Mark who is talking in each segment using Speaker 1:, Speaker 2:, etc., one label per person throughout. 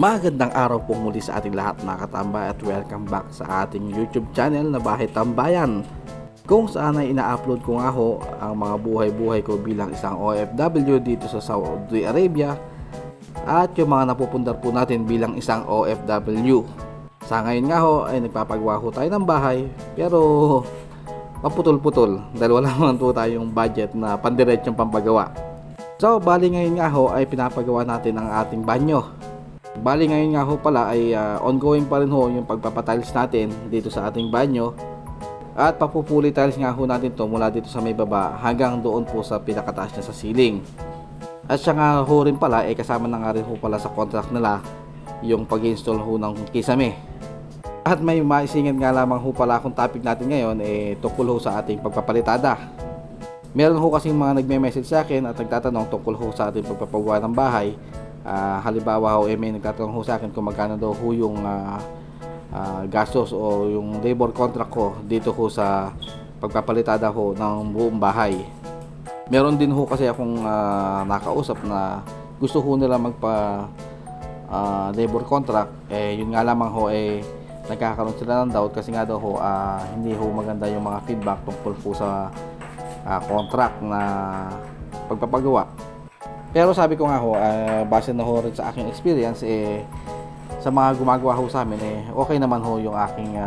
Speaker 1: Magandang araw po muli sa ating lahat mga katambay at welcome back sa ating YouTube channel na Bahay Tambayan, kung saan ay ina-upload ko nga ho ang mga buhay-buhay ko bilang isang OFW dito sa Saudi Arabia at yung mga napupundar po natin bilang isang OFW. Sa ngayon nga ho ay nagpapagawa ho tayo ng bahay, pero maputol-putol dahil wala naman po tayong budget na pandiretsong pampagawa. So bali ngayon nga ho ay pinapagawa natin ang ating banyo. Bali ngayon nga ho pala ay ongoing pa rin ho yung pagpapatiles natin dito sa ating banyo. At papupuli tiles nga ho natin to mula dito sa may baba hanggang doon po sa pinakataas niya sa ceiling. At siya nga ho rin pala kasama na nga rin ho pala sa contract nila yung pag-install ho ng kisame. At may maisingan nga lamang ho pala akong topic natin ngayon tungkol ho sa ating pagpapalitada. Meron ho kasing mga nagme-message sa akin at nagtatanong tungkol ho sa ating pagpapagawa ng bahay. Halimbawa ho may nagtatanong ho sa akin kung magkano daw ho yung gastos o yung labor contract ko dito ho sa pagpapalitada ho ng buong bahay. Meron din ho kasi akong nakausap na gusto ho nila magpa labor contract, yun nga lamang ho nagkakaroon sila ng doubt kasi nga daw ho hindi ho maganda yung mga feedback tungkol po sa contract na pagpapagawa. Pero sabi ko nga ho, base na ho rin sa aking experience, sa mga gumagawa ho sa amin, okay naman ho yung aking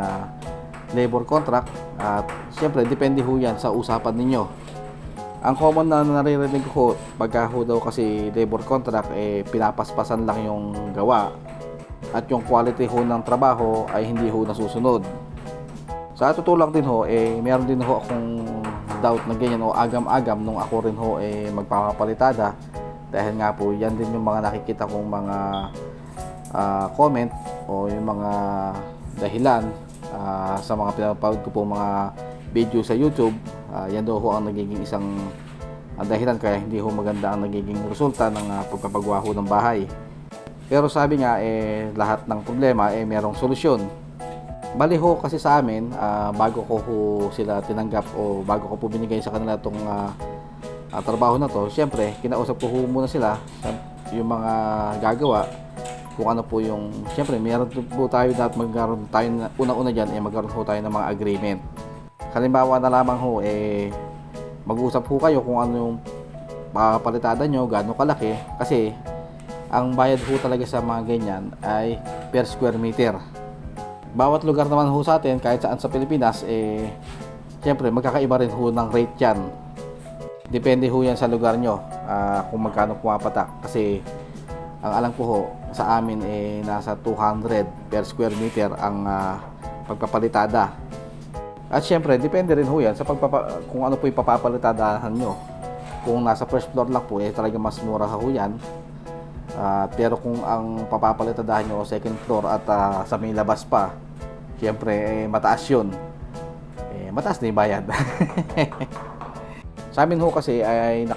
Speaker 1: labor contract. At siyempre, depende ho yan sa usapan ninyo. Ang common na naririnig ko, pagka ho daw kasi labor contract, pinapaspasan lang yung gawa. At yung quality ho ng trabaho ay hindi ho nasusunod. Sa tutulak din ho, meron din ho akong doubt na ganyan o agam-agam nung ako rin ho magpapalitada. Dahil nga po yan din yung mga nakikita kong mga comment o yung mga dahilan sa mga pinapanood ko po mga video sa YouTube. Yan daw ho ang nagiging isang dahilan kaya hindi ho maganda ang nagiging resulta ng pagpapagawa ho ng bahay. Pero sabi nga lahat ng problema merong solusyon. Bali ho kasi sa amin, bago ko ho sila tinanggap o bago ko po binigay sa kanila itong trabaho na to, syempre kinausap ko muna sila yung mga gagawa, kung ano po yung, syempre meron po tayo dapat magkaroon tayo una-una dyan magkaroon po tayo ng mga agreement. Halimbawa na lamang ho mag-usap po kayo kung ano yung palitada nyo, gaano kalaki, kasi ang bayad ho talaga sa mga ganyan ay per square meter. Bawat lugar naman ho sa atin kahit saan sa Pilipinas syempre magkakaiba rin ho ng rate yan. Depende ho yan sa lugar nyo kung magkano pumapatak, kasi ang alam ko ho sa amin nasa 200 per square meter ang pagpapalitada. At syempre depende rin ho yan sa kung ano po yung papapalitadahan nyo. Kung nasa first floor lang po talaga mas mura ho yan. Pero kung ang papapalitadahan nyo second floor at sa may labas pa, syempre mataas yun, mataas na yung bayad. Sa amin ho kasi ay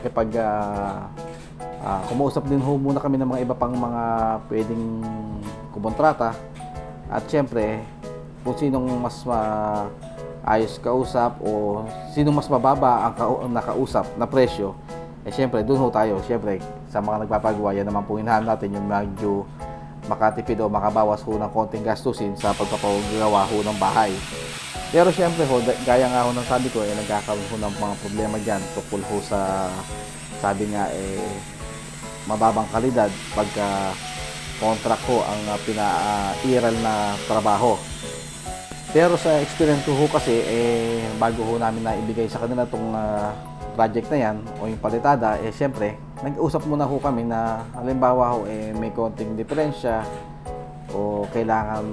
Speaker 1: kumausap din ho muna kami ng mga iba pang mga pwedeng kumontrata. At syempre, kung sinong mas ayos kausap o sinong mas mababa ang nakausap na presyo, syempre doon ho tayo. Syempre, sa mga nagpapagawa, yan naman po hinahanap natin yung medyo makatipid o makabawas ho ng konting gastusin sa pagpapagawa ho ng bahay. Pero syempre ho, gaya nga ho ng sabi ko, nagkakaroon ho ng mga problema dyan tungkol ho sa, sabi nga mababang kalidad pagka contract ho ang pinairal na trabaho. Pero sa experience ko ho kasi, bago ho namin na ibigay sa kanila itong project na yan o yung palitada, syempre nag-usap muna ho kami na halimbawa ho may konting diferensya o kailangan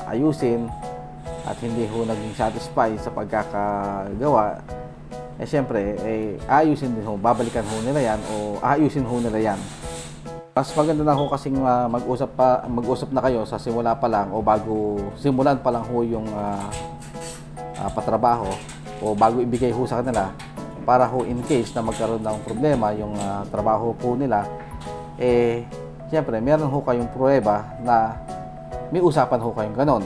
Speaker 1: ayusin at hindi ho naging satisfy sa pagkakagawa, syempre ayusin din ho, babalikan ho nila yan o ayusin ho nila yan. Mas maganda na ho kasing mag-usap na kayo sa simula pa lang o bago simulan pa lang ho yung patrabaho o bago ibigay ho sa kanila, para ho in case na magkaroon ng problema yung trabaho po nila, syempre meron ho kayong pruweba na may usapan ho kayong ganon.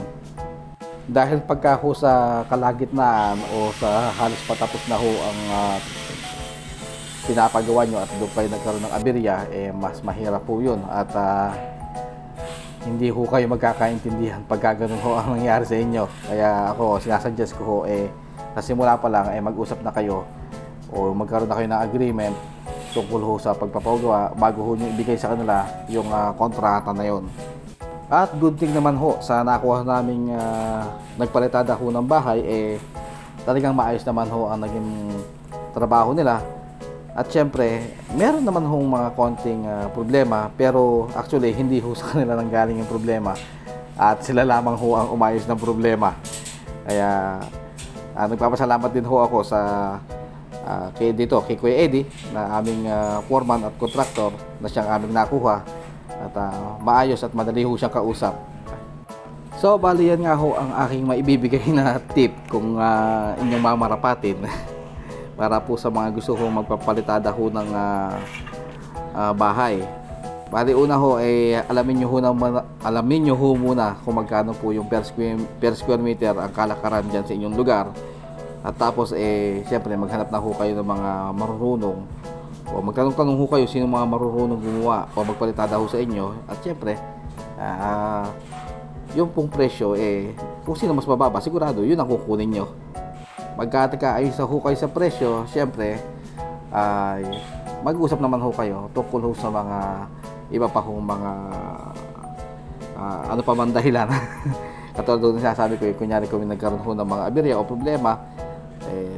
Speaker 1: Dahil pagka ho sa kalagitnaan o sa halos patapos na ho ang pinapagawa nyo at doon kayo nagkaroon ng aberya, mas mahirap po yun. At hindi ho kayo magkakaintindihan pag ganun ho ang nangyari sa inyo. Kaya ako, sinasuggest ko ho, sa simula pa lang, mag-usap na kayo o magkaroon na kayo ng agreement tungkol ho sa pagpapagawa bago ho nyo ibigay sa kanila yung kontrata na yon. At good thing naman ho, sa nakuha naming nagpalitada ho ng bahay, talagang maayos naman ho ang naging trabaho nila. At syempre, meron naman hong mga konting problema, pero actually hindi ho sa kanila nanggaling yung problema at sila lamang ho ang umayos ng problema. Kaya nagpapasalamat din ho ako sa kay Kuya Eddie na aming foreman at contractor na siyang aming nakuha at maayos at madali ho siyang kausap. So bali yan nga ho ang aking maibibigay na tip kung inyong mamarapatin para po sa mga gusto kong magpapalitada ho ng bahay. Bali una ho alamin nyo ho muna kung magkano po yung per square meter ang kalakaran dyan sa inyong lugar. At tapos siyempre maghanap na ho kayo ng mga marurunong o magtanong-tanong ho kayo sino mga marurunong gumawa o magpalitada ho sa inyo. At siyempre yung pong presyo kung sino mas mababa, sigurado yun ang kukunin nyo. Magkataka-ayos na ho kayo sa presyo, siyempre mag-usap naman ho kayo tungkol ho sa mga iba pa hong mga ano pa man dahilan. Katulad doon sinasabi ko, kunyari kung nagkaroon ho ng mga aberya o problema,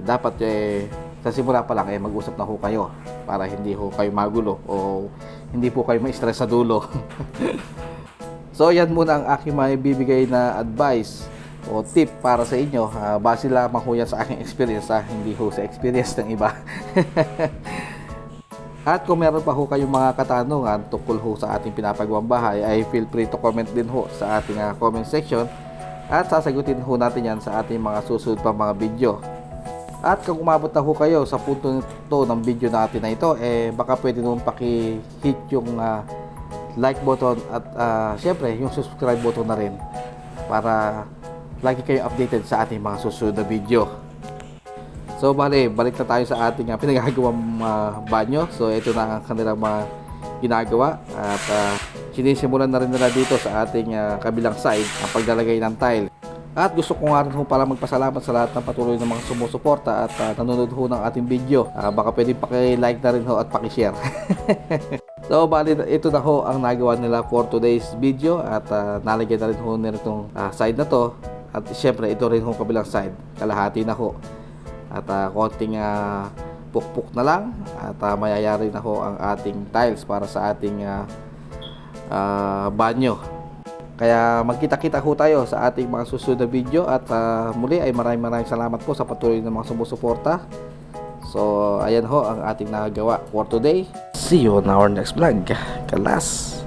Speaker 1: dapat sa simula pa lang mag-usap na ho kayo para hindi ho kayo magulo o hindi po kayo ma-stress sa dulo. So yan muna ang aking maibibigay na advice o tip para sa inyo. Base lamang ho yan sa aking experience, hindi ho sa experience ng iba. At kung meron pa ho kayong mga katanungan tungkol ho sa ating pinapagawang bahay, ay feel free to comment din ho sa ating comment section at sasagutin ho natin yan sa ating mga susunod pa mga video. At kung umabot na ho kayo sa punto nito ng video natin na ito, baka pwede nung paki-hit yung like button at syempre yung subscribe button na rin para lagi kayo updated sa ating mga susunod na video. So balik na tayo sa ating pinagagawang banyo. So ito na ang kanilang mga ginagawa at sinisimulan na rin nila dito sa ating kabilang side ang paglalagay ng tile. At gusto ko nga rin ho pala magpasalamat sa lahat ng patuloy ng mga sumusuporta at nanonood ho ng ating video. Baka pwedeng paki-like na rin ho at paki-share. So bali ito na ho ang nagawa nila for today's video at nalagyan na rin ho nila itong side na to. At syempre ito rin ho kabilang side, kalahati na ho. At konting pukpuk na lang at mayayari na ho ang ating tiles para sa ating banyo. Kaya magkita-kita ho tayo sa ating mga susunod na video at muli ay maraming salamat po sa patuloy ng mga sumusuporta. So ayan ho ang ating nagawa for today. See you on our next vlog. Kalas!